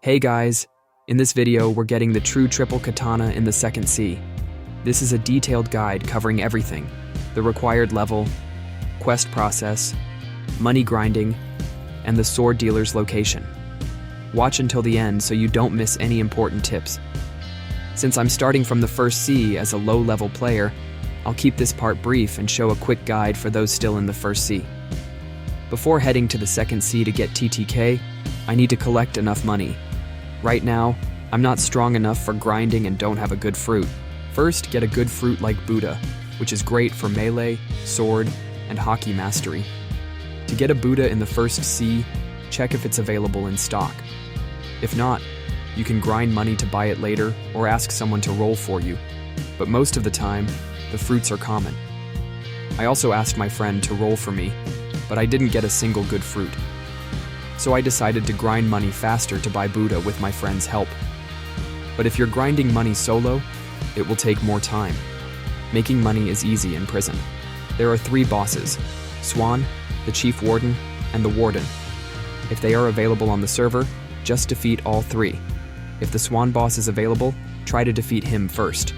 Hey guys, in this video we're getting the True Triple Katana in the second sea. This is a detailed guide covering everything: the required level, quest process, money grinding, and the sword dealer's location. Watch until the end so you don't miss any important tips. Since I'm starting from the first sea as a low-level player, I'll keep this part brief and show a quick guide for those still in the first sea. Before heading to the second sea to get TTK, I need to collect enough money. Right now, I'm not strong enough for grinding and don't have a good fruit. First, get a good fruit like Buddha, which is great for melee, sword, and hockey mastery. To get a Buddha in the first sea, check if it's available in stock. If not, you can grind money to buy it later or ask someone to roll for you, but most of the time, the fruits are common. I also asked my friend to roll for me, but I didn't get a single good fruit. So I decided to grind money faster to buy Buddha with my friend's help. But if you're grinding money solo, it will take more time. Making money is easy in prison. There are 3 bosses: Swan, the Chief Warden, and the Warden. If they are available on the server, just defeat all 3. If the Swan boss is available, try to defeat him first.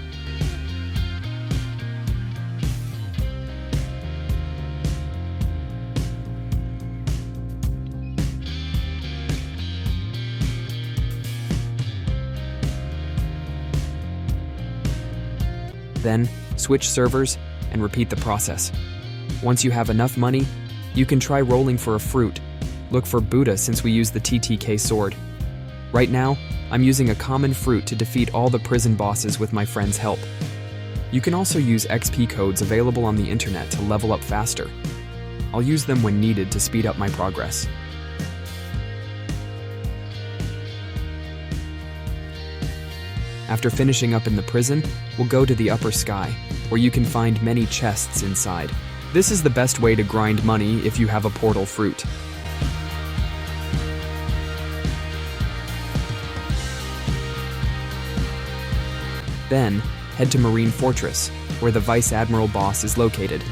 Then, switch servers and repeat the process. Once you have enough money, you can try rolling for a fruit. Look for Buddha since we use the TTK sword. Right now, I'm using a common fruit to defeat all the prison bosses with my friend's help. You can also use XP codes available on the internet to level up faster. I'll use them when needed to speed up my progress. After finishing up in the prison, we'll go to the upper sky, where you can find many chests inside. This is the best way to grind money if you have a portal fruit. Then, head to Marine Fortress, where the Vice Admiral boss is located.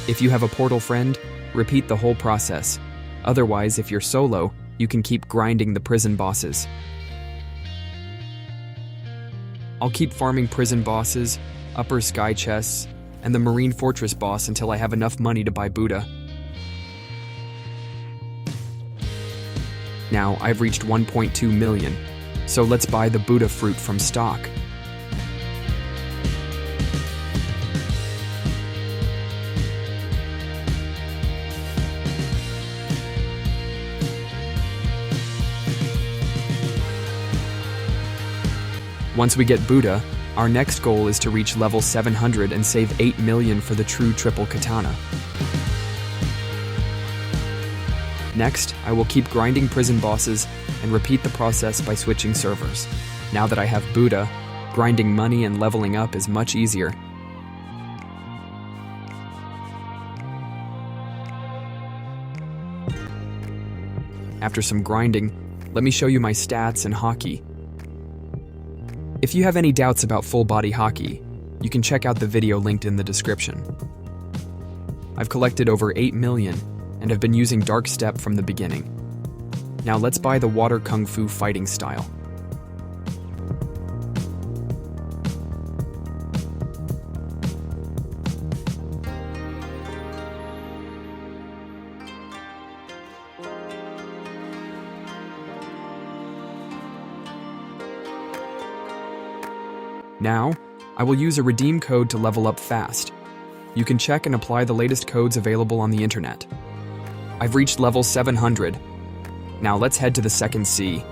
If you have a portal friend, repeat the whole process. Otherwise, if you're solo, you can keep grinding the prison bosses. I'll keep farming prison bosses, upper sky chests, and the Marine Fortress boss until I have enough money to buy Buddha. Now, I've reached 1.2 million, so let's buy the Buddha fruit from stock. Once we get Buddha, our next goal is to reach level 700 and save 8 million for the True Triple Katana. Next, I will keep grinding prison bosses and repeat the process by switching servers. Now that I have Buddha, grinding money and leveling up is much easier. After some grinding, let me show you my stats in hockey. If you have any doubts about full-body hockey, you can check out the video linked in the description. I've collected over 8 million and have been using Dark Step from the beginning. Now let's buy the Water Kung Fu fighting style. Now, I will use a redeem code to level up fast. You can check and apply the latest codes available on the internet. I've reached level 700. Now let's head to the second sea.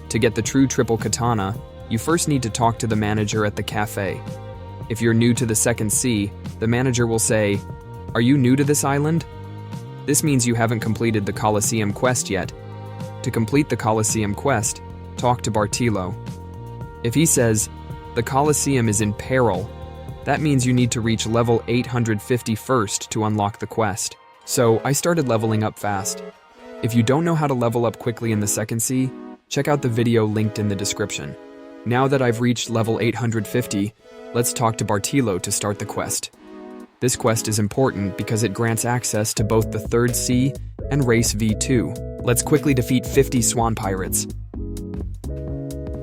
To get the True Triple Katana, you first need to talk to the manager at the cafe. If you're new to the second sea, the manager will say, "Are you new to this island?" This means you haven't completed the Colosseum Quest yet. To complete the Colosseum Quest, talk to Bartilo. If he says, The Colosseum is in peril. That means you need to reach level 850 first to unlock the quest. So I started leveling up fast. If you don't know how to level up quickly in the second sea, check out the video linked in the description. Now that I've reached level 850, let's talk to Bartilo to start the quest. This quest is important because it grants access to both the third sea and race V2. Let's quickly defeat 50 swan pirates.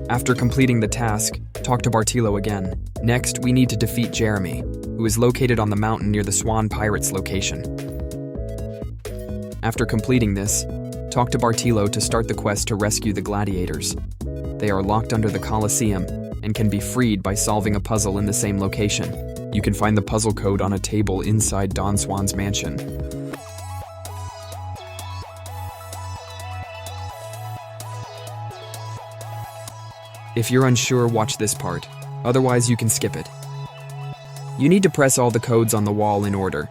After completing the task, talk to Bartilo again. Next, we need to defeat Jeremy, who is located on the mountain near the swan pirates location. After completing this, talk to Bartilo to start the quest to rescue the gladiators. They are locked under the Colosseum and can be freed by solving a puzzle in the same location. You can find the puzzle code on a table inside Don Swan's mansion. If you're unsure, watch this part. Otherwise, you can skip it. You need to press all the codes on the wall in order.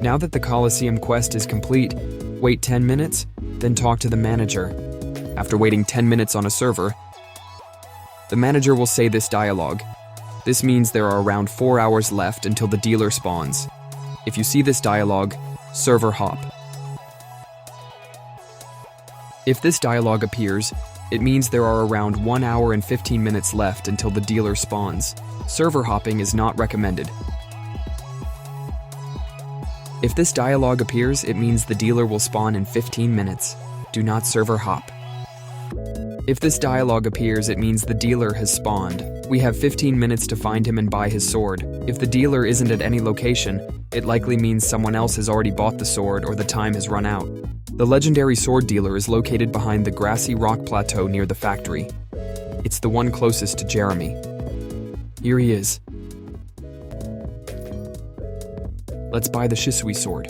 Now that the Colosseum Quest is complete, wait 10 minutes, then talk to the manager. After waiting 10 minutes on a server, the manager will say this dialogue. This means there are around 4 hours left until the dealer spawns. If you see this dialogue, server hop. If this dialogue appears, it means there are around 1 hour and 15 minutes left until the dealer spawns. Server hopping is not recommended. If this dialogue appears, it means the dealer will spawn in 15 minutes. Do not server hop. If this dialogue appears, it means the dealer has spawned. We have 15 minutes to find him and buy his sword. If the dealer isn't at any location, it likely means someone else has already bought the sword or the time has run out. The legendary sword dealer is located behind the grassy rock plateau near the factory. It's the one closest to Jeremy. Here he is. Let's buy the Shisui sword.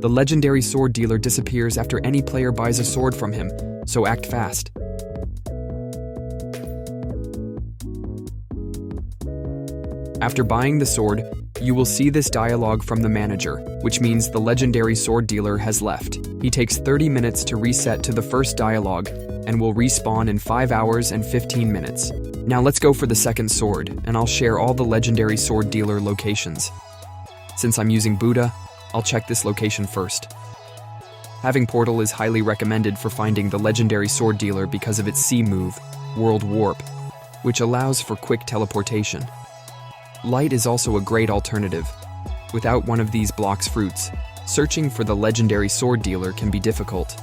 The legendary sword dealer disappears after any player buys a sword from him, so act fast. After buying the sword, you will see this dialogue from the manager, which means the legendary sword dealer has left. He takes 30 minutes to reset to the first dialogue and will respawn in 5 hours and 15 minutes. Now let's go for the second sword, and I'll share all the legendary sword dealer locations. Since I'm using Buddha, I'll check this location first. Having Portal is highly recommended for finding the legendary sword dealer because of its C move, World Warp, which allows for quick teleportation. Light is also a great alternative. Without one of these Blox Fruits, searching for the legendary sword dealer can be difficult.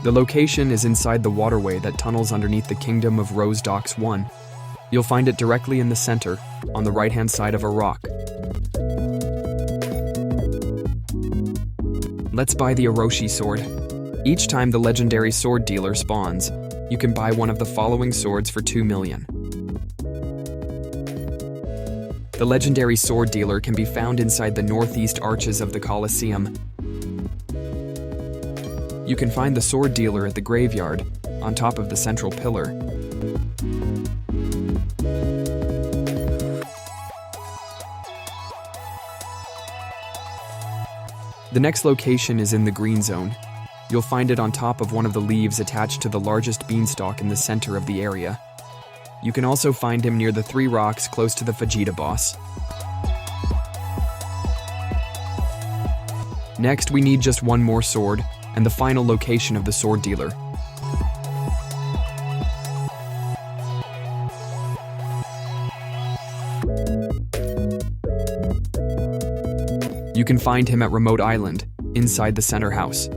The location is inside the waterway that tunnels underneath the Kingdom of Rose Docks 1. You'll find it directly in the center, on the right-hand side of a rock. Let's buy the Orochi sword. Each time the legendary sword dealer spawns, you can buy one of the following swords for 2 million. The legendary sword dealer can be found inside the northeast arches of the Colosseum. You can find the sword dealer at the graveyard, on top of the central pillar. The next location is in the green zone. You'll find it on top of one of the leaves attached to the largest beanstalk in the center of the area. You can also find him near the 3 rocks close to the Vegeta boss. Next, we need just one more sword, and the final location of the sword dealer. You can find him at Remote Island, inside the center house.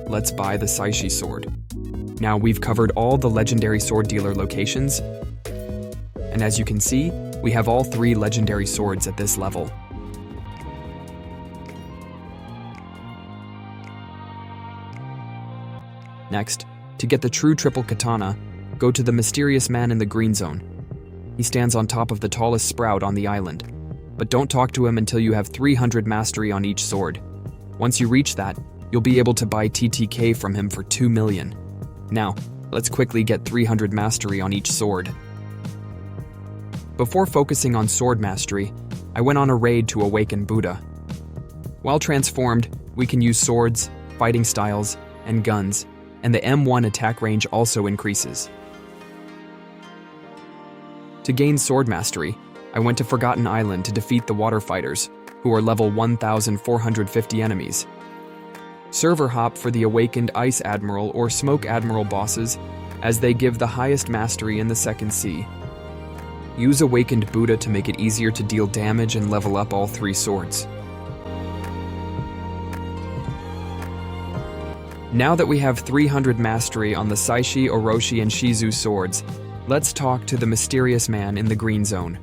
Let's buy the Saishi sword. Now we've covered all the legendary sword dealer locations, and as you can see, We have all 3 legendary swords at this level. Next, to get the True Triple Katana, go to the mysterious man in the green zone. He stands on top of the tallest sprout on the island, but don't talk to him until you have 300 mastery on each sword. Once you reach that, you'll be able to buy TTK from him for 2 million. Now, let's quickly get 300 mastery on each sword. Before focusing on sword mastery, I went on a raid to awaken Buddha. While transformed, we can use swords, fighting styles, and guns, and the M1 attack range also increases. To gain sword mastery, I went to Forgotten Island to defeat the water fighters, who are level 1,450 enemies. Server hop for the awakened Ice Admiral or Smoke Admiral bosses, as they give the highest mastery in the second sea. Use awakened Buddha to make it easier to deal damage and level up all 3 swords. Now that we have 300 mastery on the Saishi, Orochi, and Shizu swords, let's talk to the mysterious man in the green zone.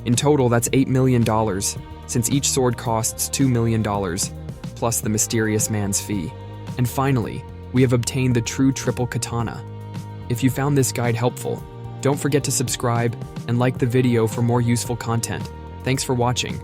In total, that's $8 million, since each sword costs $2 million, plus the mysterious man's fee. And finally, we have obtained the True Triple Katana. If you found this guide helpful, don't forget to subscribe and like the video for more useful content. Thanks for watching.